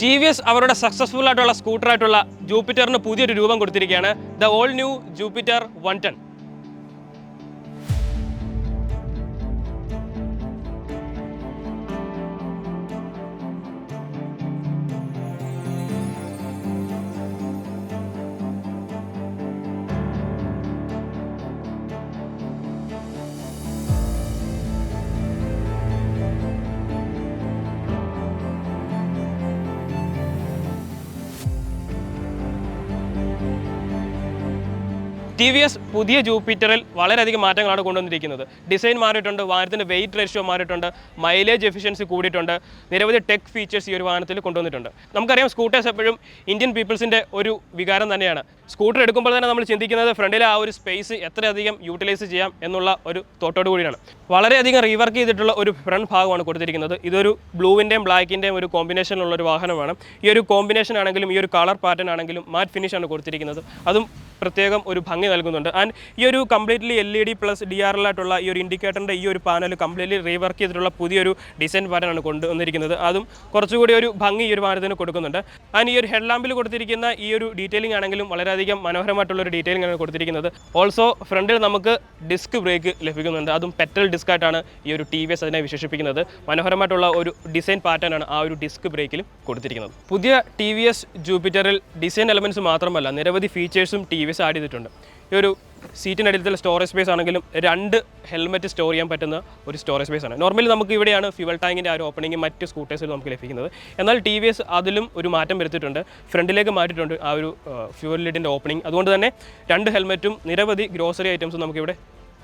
TVS അവരുടെ successful ആയിട്ടുള്ള സ്കൂട്ടറായിട്ടുള്ള ജൂപ്പിറ്ററിന് പുതിയൊരു രൂപം കൊടുത്തിരിക്കുകയാണ്. The all new Jupiter 110. TVS പുതിയ ജൂപ്പിറ്ററിൽ വളരെയധികം മാറ്റങ്ങളാണ് കൊണ്ടുവന്നിരിക്കുന്നത്. ഡിസൈൻ മാറിയിട്ടുണ്ട്, വാഹനത്തിൻ്റെ വെയിറ്റ് റേഷ്യോ മാറിയിട്ടുണ്ട്, മൈലേജ് എഫിഷ്യൻസി കൂടിയിട്ടുണ്ട്, നിരവധി ടെക് ഫീച്ചേഴ്സ് ഈ ഒരു വാഹനത്തിൽ കൊണ്ടുവന്നിട്ടുണ്ട്. നമുക്കറിയാം സ്കൂട്ടേഴ്സ് എപ്പോഴും ഇന്ത്യൻ പീപ്പിൾസിൻ്റെ ഒരു വികാരം തന്നെയാണ്. സ്കൂട്ടർ എടുക്കുമ്പോൾ തന്നെ നമ്മൾ ചിന്തിക്കുന്നത് ഫ്രണ്ടിലെ ആ ഒരു സ്പേസ് എത്രയധികം യൂട്ടിലൈസ് ചെയ്യാം എന്നുള്ള ഒരു തോട്ടോട് കൂടിയാണ്. വളരെയധികം റീവർക്ക് ചെയ്തിട്ടുള്ള ഒരു ഫ്രണ്ട് ഭാഗമാണ് കൊടുത്തിരിക്കുന്നത്. ഇതൊരു ബ്ലൂവിൻ്റെയും ബ്ലാക്കിൻ്റെയും ഒരു കോമ്പിനേഷനുള്ള ഒരു വാഹനമാണ്. ഈ ഒരു കോമ്പിനേഷൻ ആണെങ്കിലും ഈ ഒരു കളർ പാറ്റേൺ ആണെങ്കിലും മാറ്റ് ഫിനിഷാണ് കൊടുത്തിരിക്കുന്നത്. അതും പ്രത്യേകം ഒരു ഭംഗി നൽകുന്നുണ്ട്. ആൻഡ് ഈ ഒരു കംപ്ലീറ്റ്ലി LED പ്ലസ് DRL ആയിട്ടുള്ള ഈ ഒരു ഇൻഡിക്കേറ്ററിൻ്റെ ഈ ഒരു പാനൽ കംപ്ലീറ്റ്ലി റീവർക്ക് ചെയ്തിട്ടുള്ള പുതിയൊരു ഡിസൈൻ പാറ്റേൺ ആണ് കൊണ്ടുവന്നിരിക്കുന്നത്. അതും കുറച്ചുകൂടി ഒരു ഭംഗി ഈ ഒരു വാഹനത്തിന് കൊടുക്കുന്നുണ്ട്. ആൻഡ് ഈ ഒരു ഹെഡ് ലാമ്പിൽ കൊടുത്തിരിക്കുന്ന ഈ ഒരു ഡീറ്റെയിലിംഗ് ആണെങ്കിലും വളരെയധികം മനോഹരമായിട്ടുള്ള ഒരു ഡീറ്റെയിലിംഗ് ആണ് കൊടുത്തിരിക്കുന്നത്. ഓൾസോ ഫ്രണ്ടിൽ നമുക്ക് ഡിസ്ക് ബ്രേക്ക് ലഭിക്കുന്നുണ്ട്. അതും പെറ്റൽ ഡിസ്ക് ആയിട്ടാണ് ഈ ഒരു TVS അതിനെ വിശേഷിപ്പിക്കുന്നത്. മനോഹരമായിട്ടുള്ള ഒരു ഡിസൈൻ പാറ്റേൺ ആണ് ആ ഒരു ഡിസ്ക് ബ്രേക്കിലും കൊടുത്തിരിക്കുന്നത്. പുതിയ TVS ജൂപ്പിറ്ററിൽ ഡിസൈൻ എലമെൻറ്റ്സ് മാത്രമല്ല നിരവധി ഫീച്ചേഴ്സും TVS ആഡ് ചെയ്തിട്ടുണ്ട്. ഈ ഒരു സീറ്റിനടിയിലത്തെ സ്റ്റോറേജ് സ്പേസ് ആണെങ്കിലും 2 ഹെൽമെറ്റ് സ്റ്റോർ ചെയ്യാൻ പറ്റുന്ന ഒരു സ്റ്റോറേജ് സ്പേസ് ആണ്. നോർമലി നമുക്ക് ഇവിടെയാണ് ഫ്യൂവൽ ടാങ്കിൻ്റെ ആ ഒരു ഓപ്പണിംഗ് മറ്റ് സ്കൂട്ടേഴ്സിൽ നമുക്ക് ലഭിക്കുന്നത്. എന്നാൽ TVS അതിലും ഒരു മാറ്റം വരുത്തിയിട്ടുണ്ട്. ഫ്രണ്ടിലേക്ക് മാറ്റിയിട്ടുണ്ട് ആ ഒരു ഫ്യൂവൽ ലിഡിൻ്റെ ഓപ്പണിംഗ്. അതുകൊണ്ട് തന്നെ 2 ഹെൽമെറ്റും നിരവധി ഗ്രോസറി ഐറ്റംസും നമുക്കിവിടെ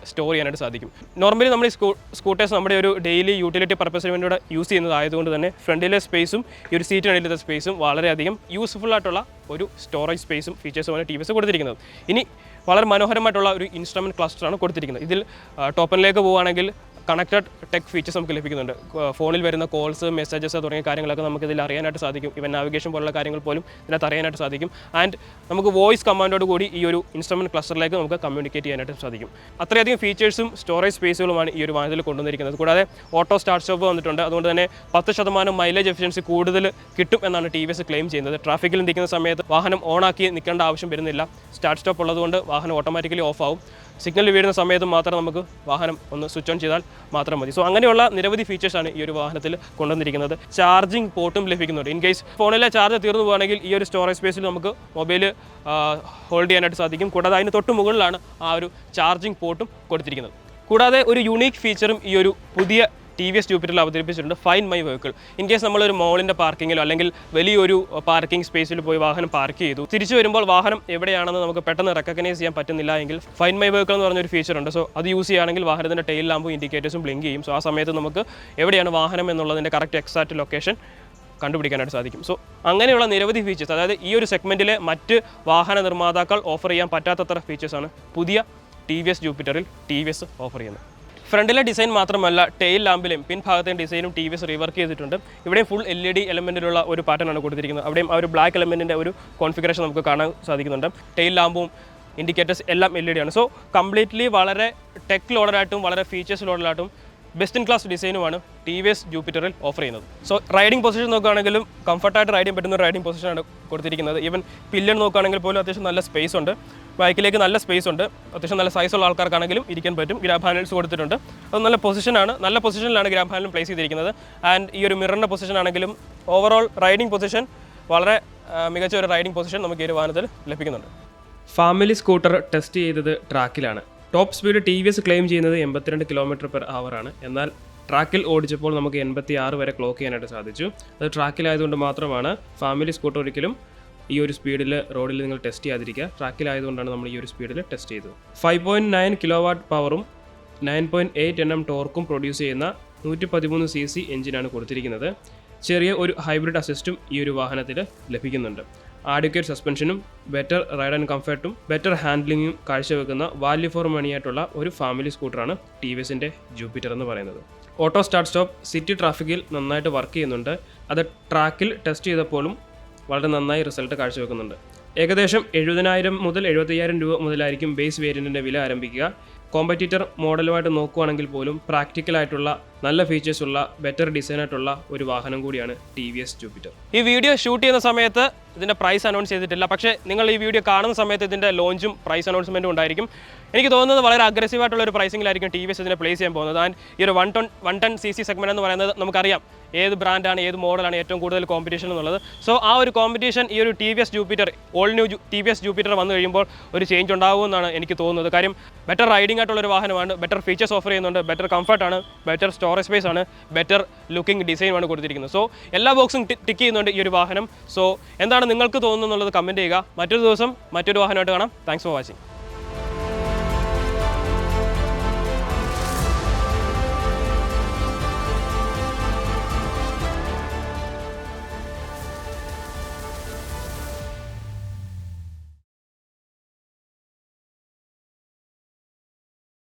സ്റ്റോർ ചെയ്യാനായിട്ട് സാധിക്കും. നോർമലി നമ്മൾ ഈ സ്കൂട്ടേഴ്സ് നമ്മുടെ ഒരു ഡെയിലി യൂട്ടിലിറ്റി പർപ്പസിന് വേണ്ടി യൂസ് ചെയ്യുന്നതായതുകൊണ്ട് തന്നെ ഫ്രണ്ടിലെ സ്പേസും ഈ ഒരു സീറ്റിനടിയിലത്തെ സ്പേസും വളരെയധികം യൂസ്ഫുൾ ആയിട്ടുള്ള ഒരു സ്റ്റോറേജ് സ്പേസും ഫീച്ചേഴ്സുമാണ് TVS കൊടുത്തിരിക്കുന്നത്. ഇനി വളരെ മനോഹരമായിട്ടുള്ള ഒരു ഇൻസ്ട്രുമെൻറ്റ് ക്ലസ്റ്ററാണ് കൊടുത്തിരിക്കുന്നത്. ഇതിൽ ടോപ്പനിലേക്ക് പോവുകയാണെങ്കിൽ കണക്റ്റഡ് ടെക് ഫീച്ചേഴ്സ് നമുക്ക് ലഭിക്കുന്നുണ്ട്. ഫോണിൽ വരുന്ന കോൾസ്, മെസ്സേജസ് തുടങ്ങിയ കാര്യങ്ങളൊക്കെ നമുക്ക് ഇതിൽ അറിയാനായിട്ട് സാധിക്കും. ഇവൻ നാവിഗേഷൻ പോലുള്ള കാര്യങ്ങൾ പോലും ഇതിനകത്ത് അറിയാനായിട്ട് സാധിക്കും. ആൻഡ് നമുക്ക് വോയിസ് കമാൻഡോട് കൂടി ഈ ഒരു ഇൻസ്ട്രുമെൻറ്റ് ക്ലസ്റ്ററിലേക്ക് നമുക്ക് കമ്മ്യൂണിക്കേറ്റ് ചെയ്യാനായിട്ട് സാധിക്കും. അത്രയധികം ഫീച്ചേഴ്സും സ്റ്റോറേജ് സ്പേസുകളുമാണ് ഈ ഒരു വാഹനത്തിൽ കൊണ്ടുവന്നിരിക്കുന്നത്. കൂടാതെ ഓട്ടോ സ്റ്റാർട്ട് സ്റ്റോപ്പ് വന്നിട്ടുണ്ട്. അതുകൊണ്ട് തന്നെ 10% മൈലേജ് എഫിഷ്യൻസി കൂടുതൽ കിട്ടും എന്നാണ് TVS ക്ലെയിം ചെയ്യുന്നത്. ട്രാഫിക്കിൽ നിൽക്കുന്ന സമയത്ത് വാഹനം ഓണാക്കി നിൽക്കേണ്ട ആവശ്യം വരുന്നില്ല. സ്റ്റാർട്ട് സ്റ്റോപ്പ് ഉള്ളതുകൊണ്ട് വാഹനം ഓട്ടോമാറ്റിക്കലി ഓഫ് ആവും. സിഗ്നൽ വീഴുന്ന സമയത്ത് മാത്രം നമുക്ക് വാഹനം ഒന്ന് സ്വിച്ച് ഓൺ ചെയ്താൽ മാത്രം മതി. സോ അങ്ങനെയുള്ള നിരവധി ഫീച്ചേഴ്സാണ് ഈ ഒരു വാഹനത്തിൽ കൊണ്ടുവന്നിരിക്കുന്നത്. ചാർജിങ് പോർട്ടും ലഭിക്കുന്നുണ്ട്. ഇൻ കേസ് ഫോണിലെ ചാർജ് തീർന്നു പോകുകയാണെങ്കിൽ ഈ ഒരു സ്റ്റോറേജ് സ്പേസിൽ നമുക്ക് മൊബൈൽ ഹോൾഡ് ചെയ്യാനായിട്ട് സാധിക്കും. കൂടാതെ അതിന് തൊട്ട് മുകളിലാണ് ആ ഒരു ചാർജിങ് പോർട്ടും കൊടുത്തിരിക്കുന്നത്. കൂടാതെ ഒരു യുണീക്ക് ഫീച്ചറും ഈ ഒരു പുതിയ TVS ജൂപ്പിറ്ററിൽ അവതരിപ്പിച്ചിട്ടുണ്ട്, find my vehicle. In case നമ്മളൊരു മോളിൻ്റെ പാർക്കിങ്ങിലോ അല്ലെങ്കിൽ വലിയൊരു പാർക്കിംഗ് സ്പേസിൽ പോയി വാഹനം പാർക്ക് ചെയ്തു, തിരിച്ചു വരുമ്പോൾ വാഹനം എവിടെയാണെന്ന് നമുക്ക് പെട്ടെന്ന് റെക്കഗ്നൈസ് ചെയ്യാൻ പറ്റുന്നില്ല എങ്കിൽ ഫൈൻഡ് മൈ വെഹിക്കിൾ എന്ന് പറഞ്ഞൊരു ഫീച്ചർ ഉണ്ട്. സോ അത് യൂസ് ചെയ്യുകയാണെങ്കിൽ വാഹനത്തിൻ്റെ ടെയിൽ ലാമ്പും ഇൻഡിക്കേറ്റേഴ്സും ബ്ലിങ്ക് ചെയ്യും. സോ ആ സമയത്ത് നമുക്ക് എവിടെയാണ് വാഹനം എന്നുള്ളതിൻ്റെ കറക്റ്റ് എക്സാക്റ്റ് ലൊക്കേഷൻ കണ്ടുപിടിക്കാനായിട്ട് സാധിക്കും. സോ അങ്ങനെയുള്ള നിരവധി ഫീച്ചേഴ്സ്, അതായത് ഈ ഒരു സെഗ്മെൻറ്റിലെ മറ്റ് വാഹന നിർമ്മാതാക്കൾ ഓഫർ ചെയ്യാൻ പറ്റാത്തത്ര ഫീച്ചേഴ്സാണ് പുതിയ TVS ജൂപ്പിറ്ററിൽ TVS ഓഫർ ചെയ്യുന്നത്. ഫ്രണ്ടിലെ ഡിസൈൻ മാത്രമല്ല ടെയിൽ ലാമ്പിലെയും പിൻഭാഗത്തെയും ഡിസൈനും TVS റീവർക്ക് ചെയ്തിട്ടുണ്ട്. ഇവിടെ ഫുൾ LED എലമെൻറ്റിലുള്ള ഒരു പാറ്റേൺ ആണ് കൊടുത്തിരിക്കുന്നത്. അവിടെയും ആ ഒരു ബ്ലാക്ക് എലമെൻറ്റിൻ്റെ ഒരു കോൺഫിഗറേഷൻ നമുക്ക് കാണാൻ സാധിക്കുന്നുണ്ട്. ടെയിൽ ലാമ്പും ഇൻഡിക്കേറ്റേഴ്സ് എല്ലാം LED ആണ്. സോ കംപ്ലീറ്റ്ലി വളരെ ടെക് ലോഡറായിട്ടും വളരെ ഫീച്ചേഴ്സ് ലോഡറായിട്ടും ബെസ്റ്റ് ഇൻ ക്ലാസ് ഡിസൈനുമാണ് TVS ജൂപ്പിറ്ററിൽ ഓഫർ ചെയ്യുന്നത്. സോ റൈഡിംഗ് പൊസിഷൻ നോക്കുകയാണെങ്കിലും കംഫർട്ടായിട്ട് റൈഡ് ചെയ്യാൻ പറ്റുന്ന ഒരു റൈഡിംഗ് പൊസിഷനാണ് കൊടുത്തിരിക്കുന്നത്. ഈവൻ പില്ലൺ നോക്കുകയാണെങ്കിൽ പോലും അത്യാവശ്യം നല്ല സ്പേസ് ഉണ്ട്. ബൈക്കിലേക്ക് നല്ല സ്പേസ് ഉണ്ട്. അത്യാവശ്യം നല്ല സൈസുള്ള ആൾക്കാർക്കാണെങ്കിലും ഇരിക്കാൻ പറ്റും. ഗ്രാബ് ഹാൻഡിൽസ് കൊടുത്തിട്ടുണ്ട്. അത് നല്ല പൊസിഷനാണ്. നല്ല പൊസിഷനിലാണ് ഗ്രാബ് ഹാൻഡിലും പ്ലേസ് ചെയ്തിരിക്കുന്നത്. ആൻഡ് ഈ ഒരു മിററിൻ്റെ പൊസിഷൻ ആണെങ്കിലും ഓവറോൾ റൈഡിംഗ് പൊസിഷൻ വളരെ മികച്ച ഒരു റൈഡിംഗ് പൊസിഷൻ നമുക്ക് ഈ ഒരു വാഹനത്തിൽ ലഭിക്കുന്നുണ്ട്. ഫാമിലി സ്കൂട്ടർ ടെസ്റ്റ് ചെയ്തത് ട്രാക്കിലാണ്. ടോപ്പ് സ്പീഡ് TVS ക്ലെയിം ചെയ്യുന്നത് 82 km/h ആണ്. എന്നാൽ ട്രാക്കിൽ ഓടിച്ചപ്പോൾ നമുക്ക് 86 വരെ ക്ലോക്ക് ചെയ്യാനായിട്ട് സാധിച്ചു. അത് ട്രാക്കിലായതുകൊണ്ട് മാത്രമാണ്. ഫാമിലി സ്കൂട്ടർ ഒരിക്കലും ഈ ഒരു സ്പീഡിൽ റോഡിൽ നിങ്ങൾ ടെസ്റ്റ് ചെയ്യാതിരിക്കുക. ട്രാക്കിലായതുകൊണ്ടാണ് നമ്മൾ ഈ ഒരു സ്പീഡിൽ ടെസ്റ്റ് ചെയ്തത്. 5.9 kW പവറും 9.8 Nm ടോർക്കും പ്രൊഡ്യൂസ് ചെയ്യുന്ന 113 cc എഞ്ചിനാണ് കൊടുത്തിരിക്കുന്നത്. ചെറിയ ഒരു ഹൈബ്രിഡ് അസിസ്റ്റും ഈ ഒരു വാഹനത്തിൽ ലഭിക്കുന്നുണ്ട്. ആഡ്വക്കേറ്റ് സസ്പെൻഷനും ബെറ്റർ റൈഡ് ആൻഡ് കംഫർട്ടും ബെറ്റർ ഹാൻഡ്ലിങ്ങും കാഴ്ചവെക്കുന്ന വാല്യൂ ഫോർ മണിയായിട്ടുള്ള ഒരു ഫാമിലി സ്കൂട്ടറാണ് TVSൻ്റെ ജൂപ്പിറ്റർ എന്ന് പറയുന്നത്. ഓട്ടോ സ്റ്റാർട്ട് സ്റ്റോപ്പ് സിറ്റി ട്രാഫിക്കിൽ നന്നായിട്ട് വർക്ക് ചെയ്യുന്നുണ്ട്. അത് ട്രാക്കിൽ ടെസ്റ്റ് ചെയ്തപ്പോഴും വളരെ നന്നായി റിസൾട്ട് കാഴ്ചവെക്കുന്നുണ്ട്. ഏകദേശം 70,000 മുതൽ 75,000 രൂപ മുതലായിരിക്കും ബേസ് വേരിയൻറ്റിൻ്റെ വില ആരംഭിക്കുക. കോമ്പറ്റീറ്റർ മോഡലുമായിട്ട് നോക്കുകയാണെങ്കിൽ പോലും പ്രാക്ടിക്കലായിട്ടുള്ള നല്ല ഫീച്ചേഴ്സ് ഉള്ള ബെറ്റർ ഡിസൈൻ ആയിട്ടുള്ള ഒരു വാഹനം കൂടിയാണ് TVS ജൂപ്പിറ്റർ. ഈ വീഡിയോ ഷൂട്ട് ചെയ്യുന്ന സമയത്ത് ഇതിൻ്റെ പ്രൈസ് അനൗൺസ് ചെയ്തിട്ടില്ല. പക്ഷേ നിങ്ങൾ ഈ വീഡിയോ കാണുന്ന സമയത്ത് ഇതിൻ്റെ ലോഞ്ചും പ്രൈസ് അനൗൺസ്മെൻറ്റും ഉണ്ടായിരിക്കും. എനിക്ക് തോന്നുന്നത് വളരെ അഗ്രസീവായിട്ടുള്ള ഒരു പ്രൈസിങ്ങിലായിരിക്കും TVS ഇതിനെ പ്ലേസ് ചെയ്യാൻ പോകുന്നത്. ആൻഡ് ഈ ഒരു 110 cc സെഗ്മെൻറ്റ് എന്ന് പറയുന്നത് നമുക്കറിയാം ഏത് ബ്രാൻഡാണ് ഏത് മോഡലാണ് ഏറ്റവും കൂടുതൽ കോമ്പറ്റീഷൻ എന്നുള്ളത്. സോ ആ ഒരു കോമ്പറ്റീഷൻ ഈ ഒരു TVS Jupiter all new TVS Jupiter വന്നു കഴിയുമ്പോൾ ഒരു ചേഞ്ച് ഉണ്ടാകുമെന്നാണ് എനിക്ക് തോന്നുന്നത്. കാര്യം ബെറ്റർ റൈഡിംഗ് ആയിട്ടുള്ളൊരു വാഹനമാണ്, ബെറ്റർ ഫീച്ചേഴ്സ് ഓഫർ ചെയ്യുന്നുണ്ട്, ബെറ്റർ കംഫർട്ടാണ്, ബെറ്റർ സ്റ്റോറേജ് സ്പേസ് ആണ്, ബെറ്റർ ലുക്കിംഗ് ഡിസൈനുമാണ് കൊടുത്തിരിക്കുന്നത്. സോ എല്ലാ ബോക്സും ടിക്ക് ചെയ്യുന്നുണ്ട് ഈ ഒരു വാഹനം. സോ എന്താണ് നിങ്ങൾക്ക് തോന്നുന്നത് എന്നുള്ളത് കമൻറ്റ് ചെയ്യുക. മറ്റൊരു ദിവസം മറ്റൊരു വാഹനമായിട്ട് കാണാം. Thanks for watching.